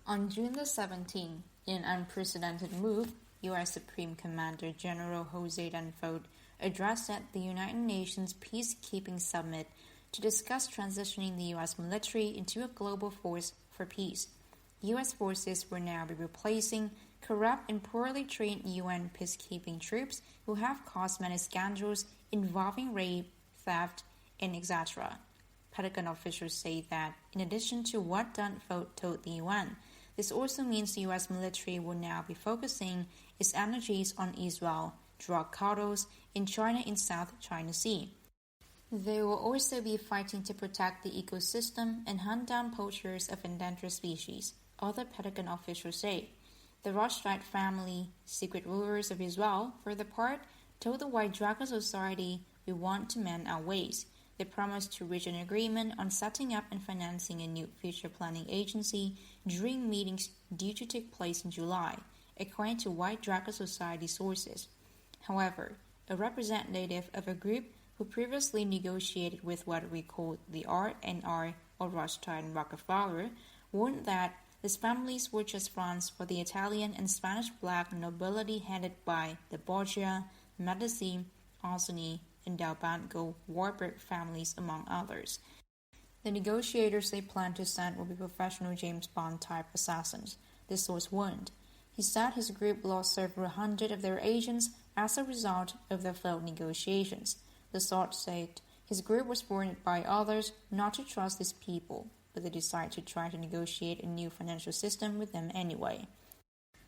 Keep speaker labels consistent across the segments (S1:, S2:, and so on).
S1: On June the 17th, in an unprecedented move, U.S. Supreme Commander General Jose Fulford addressed at the United Nations Peacekeeping Summit to discuss transitioning the U.S. military into a global force for peace. U.S. forces will now be replacing corrupt and poorly trained UN peacekeeping troops who have caused many scandals involving rape, theft, and etc. Pentagon officials say that, in addition to what Fulford told the UN, this also means the U.S. military will now be focusing its energies on Israel, drug cartels, and China in South China Sea. They will also be fighting to protect the ecosystem and hunt down poachers of endangered species, other Pentagon officials say. The Rothschild family, secret rulers of Israel, for their part, told the White Dragon Society, "We want to mend our ways." They promised to reach an agreement on setting up and financing a new future planning agency during meetings due to take place in July, according to White Dragon Society sources. However, a representative of a group who previously negotiated with what we call the R&R, or Rothschild and Rockefeller, warned that these families were just fronts for the Italian and Spanish black nobility headed by the Borgia, Medici, Orsini, and Delbanco Warburg families, among others. The negotiators they plan to send will be professional James Bond-type assassins, the source warned. He said his group lost several hundred of their agents as a result of the failed negotiations. The source said his group was warned by others not to trust these people, but they decided to try to negotiate a new financial system with them anyway.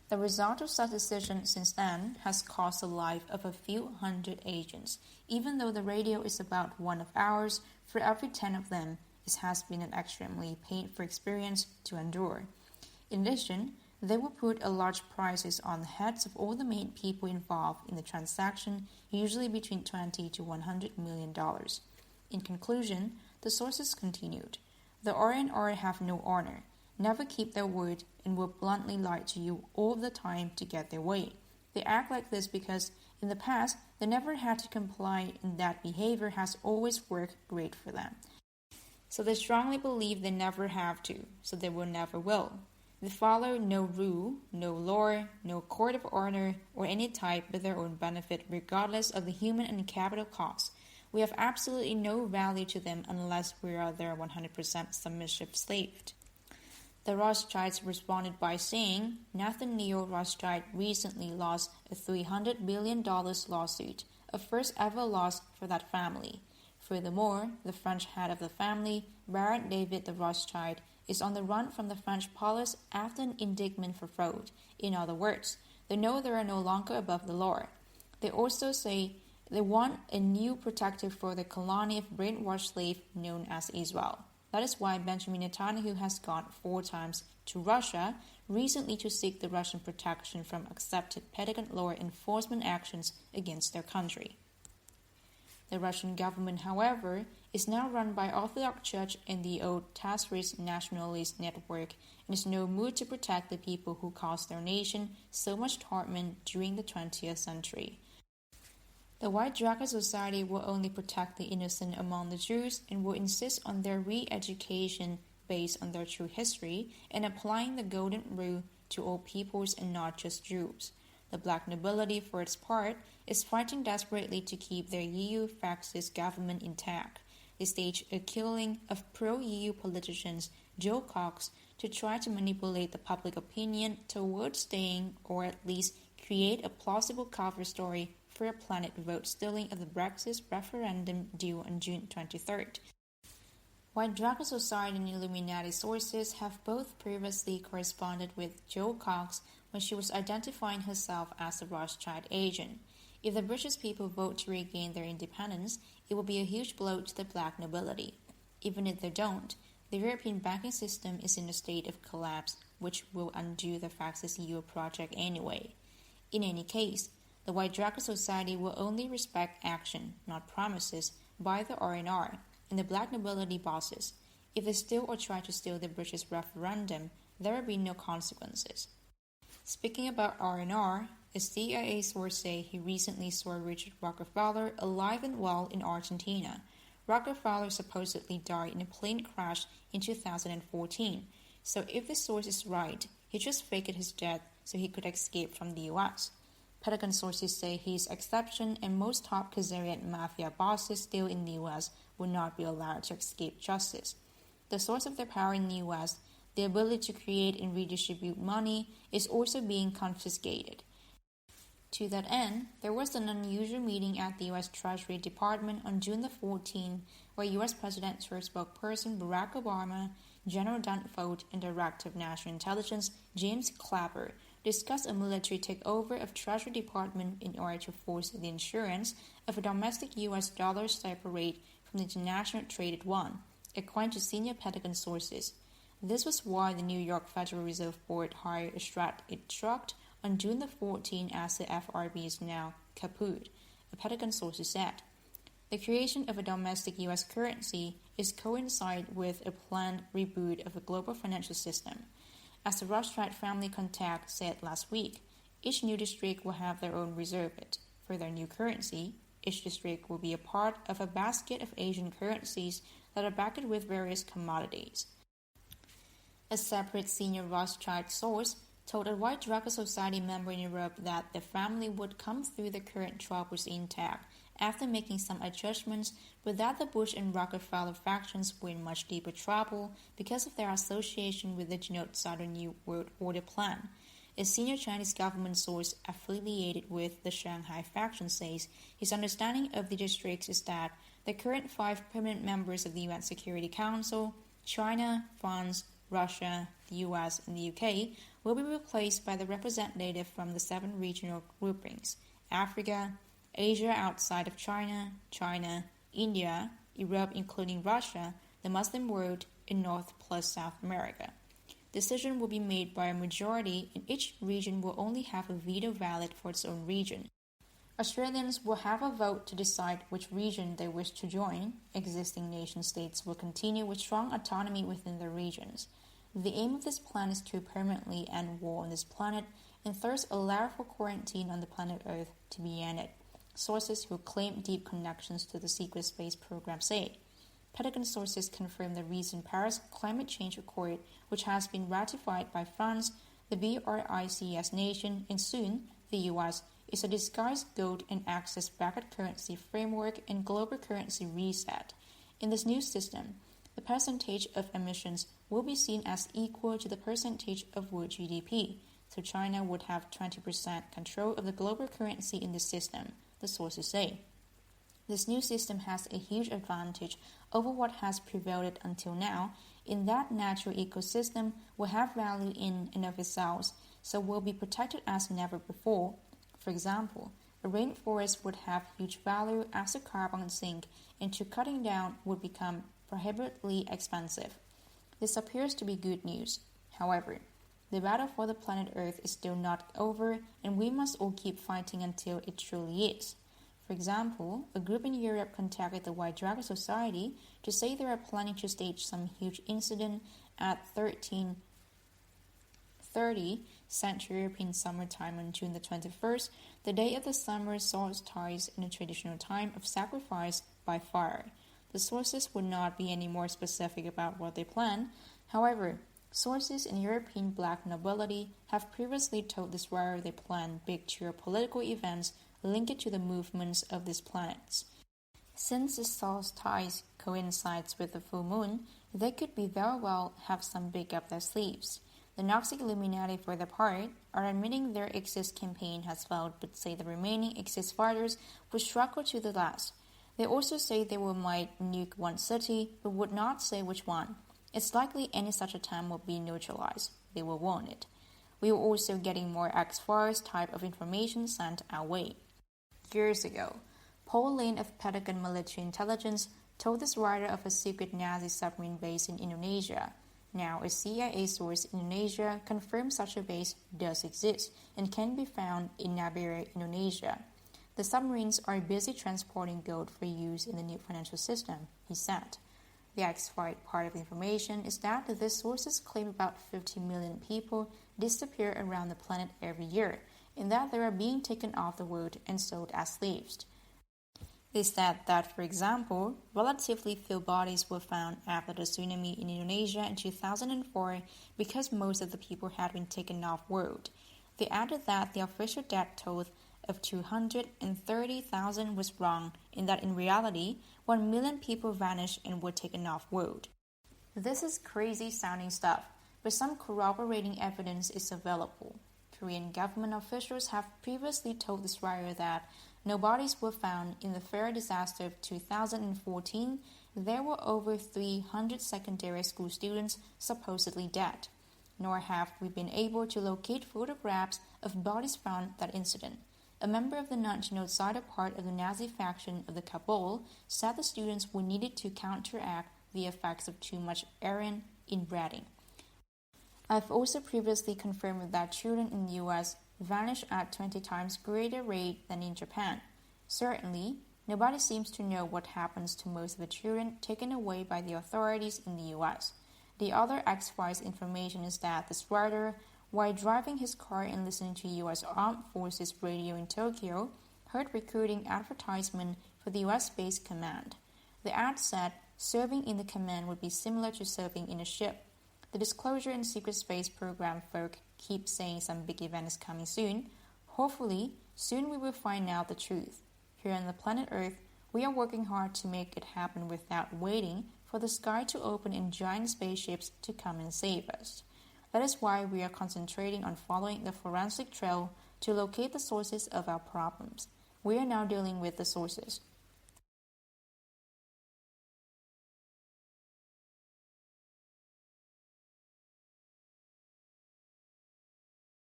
S1: The result of such decision since then has cost the life of a few hundred agents. Even though the radio is about 1 of ours, for every 10 of them, it has been an extremely painful experience to endure. In addition, they will put a large prices on the heads of all the main people involved in the transaction, usually between $20 to $100 million. In conclusion, the sources continued, the R&R have no honor, never keep their word, and will bluntly lie to you all the time to get their way. They act like this because, in the past, they never had to comply, and that behavior has always worked great for them. So they strongly believe they never have to, so they will never will. They follow no rule, no law, no court of honor, or any type but their own benefit, regardless of the human and capital cost. We have absolutely no value to them unless we are their 100% submissive slave. The Rothschilds responded by saying Nathaniel Rothschild recently lost a $300 billion lawsuit, a first ever loss for that family. Furthermore, the French head of the family, Baron David de Rothschild, is on the run from the French police after an indictment for fraud. In other words, they know they are no longer above the law. They also say they want a new protector for the colony of brainwashed slaves known as Israel. That is why Benjamin Netanyahu has gone 4 times to Russia recently to seek the Russian protection from accepted Pentagon law enforcement actions against their country. The Russian government, however, is now run by Orthodox Church and the old Tsarist nationalist network and is in no mood to protect the people who caused their nation so much torment during the 20th century. The White Dragon Society will only protect the innocent among the Jews and will insist on their re-education based on their true history and applying the Golden Rule to all peoples and not just Jews. The black nobility, for its part, is fighting desperately to keep their EU fascist government intact. They staged a killing of pro-EU politicians, Joe Cox, to try to manipulate the public opinion towards staying, or at least create a plausible cover story for a planned vote stealing of the Brexit referendum due on June 23rd. White Dragon Society and Illuminati sources have both previously corresponded with Jo Cox when she was identifying herself as a Rothschild agent. If the British people vote to regain their independence, it will be a huge blow to the black nobility. Even if they don't, the European banking system is in a state of collapse, which will undo the fascist EU project anyway. In any case, the White Dragon Society will only respect action, not promises, by the R&R and the black nobility bosses. If they steal or try to steal the British referendum, there will be no consequences. Speaking about R&R, a CIA source say he recently saw Richard Rockefeller alive and well in Argentina. Rockefeller supposedly died in a plane crash in 2014. So if the source is right, he just faked his death so he could escape from the US. Pentagon sources say his exception and most top Khazarian mafia bosses still in the US will not be allowed to escape justice. The source of their power in the US, the ability to create and redistribute money, is also being confiscated. To that end, there was an unusual meeting at the U.S. Treasury Department on June the 14th, where U.S. presidential spokesperson Barack Obama, General Fulford, and Director of National Intelligence James Clapper discussed a military takeover of Treasury Department in order to force the insurance of a domestic U.S. dollar cyber rate from the international traded one, according to senior Pentagon sources. This was why the New York Federal Reserve Board hired a instruct on June the 14th as the FRB is now kaput, a Pentagon source said. The creation of a domestic U.S. currency is coincide with a planned reboot of the global financial system. As the Rothschild family contact said last week, each new district will have their own reserve. For their new currency, each district will be a part of a basket of Asian currencies that are backed with various commodities. A separate senior Rothschild source told a White Drucker Society member in Europe that the family would come through the current troubles intact after making some adjustments, but that the Bush and Rockefeller factions were in much deeper trouble because of their association with the genocidal New World Order plan. A senior Chinese government source affiliated with the Shanghai faction says his understanding of the districts is that the current 5 permanent members of the UN Security Council, China, France, Russia, the US, and the UK, will be replaced by the representative from the 7 regional groupings: Africa, Asia outside of China, India, Europe including Russia, the Muslim world, and North plus South America. Decision will be made by a majority, and each region will only have a veto valid for its own region. Australians will have a vote to decide which region they wish to join. Existing nation-states will continue with strong autonomy within their regions. The aim of this plan is to permanently end war on this planet and thus allow for quarantine on the planet Earth to be ended, sources who claim deep connections to the secret space program say. Pentagon sources confirm the recent Paris Climate Change Accord, which has been ratified by France, the BRICS nation, and soon the US, is a disguised gold and access-backed currency framework and global currency reset. In this new system, the percentage of emissions will be seen as equal to the percentage of world GDP, so China would have 20% control of the global currency in the system, the sources say. This new system has a huge advantage over what has prevailed until now, in that natural ecosystem will have value in and of itself, so will be protected as never before. For example, a rainforest would have huge value as a carbon sink, and to cutting down would become prohibitively expensive. This appears to be good news. However, the battle for the planet Earth is still not over, and we must all keep fighting until it truly is. For example, a group in Europe contacted the White Drucker Society to say they are planning to stage some huge incident at 13:30 Central European Summer Time on June the 21st, the day of the summer solstice in a traditional time of sacrifice by fire. The sources would not be any more specific about what they plan. However, sources in European black nobility have previously told this wire they plan big geopolitical events linked to the movements of these planets. Since the solstice coincides with the full moon, they could be very well have some big up their sleeves. The Gnostic Illuminati, for their part, are admitting their Exist campaign has failed, but say the remaining Exist fighters will struggle to the last. They also say they will might nuke one city, but would not say which one. It's likely any such attempt will be neutralized. They will warn it. We are also getting more X-Files type of information sent our way. Years ago, Paul Lane of Pentagon Military Intelligence told this writer of a secret Nazi submarine base in Indonesia. Now, a CIA source in Indonesia confirms such a base does exist and can be found in Nabire, Indonesia. The submarines are busy transporting gold for use in the new financial system, he said. The X-Fight part of the information is that these sources claim about 50 million people disappear around the planet every year, and that they are being taken off the world and sold as slaves. They said that, for example, relatively few bodies were found after the tsunami in Indonesia in 2004 because most of the people had been taken off-world. They added that the official death toll of 230,000 was wrong, and that in reality, 1 million people vanished and were taken off-world. This is crazy-sounding stuff, but some corroborating evidence is available. Korean government officials have previously told this writer that no bodies were found in the fire disaster of 2014. There were over 300 secondary school students supposedly dead. Nor have we been able to locate photographs of bodies found that incident. A member of the non-genocidal part of the Nazi faction of the Kabul said the students were needed to counteract the effects of too much iron inbreeding. I've also previously confirmed that children in the US vanish at 20 times greater rate than in Japan. Certainly, nobody seems to know what happens to most of the children taken away by the authorities in the US. The other X-Files information is that this writer, while driving his car and listening to US Armed Forces radio in Tokyo, heard recruiting advertisement for the US-based command. The ad said serving in the command would be similar to serving in a ship. The disclosure and secret space program folk keep saying some big event is coming soon. Hopefully, soon we will find out the truth. Here on the planet Earth, we are working hard to make it happen without waiting for the sky to open and giant spaceships to come and save us. That is why we are concentrating on following the forensic trail to locate the sources of our problems. We are now dealing with the sources.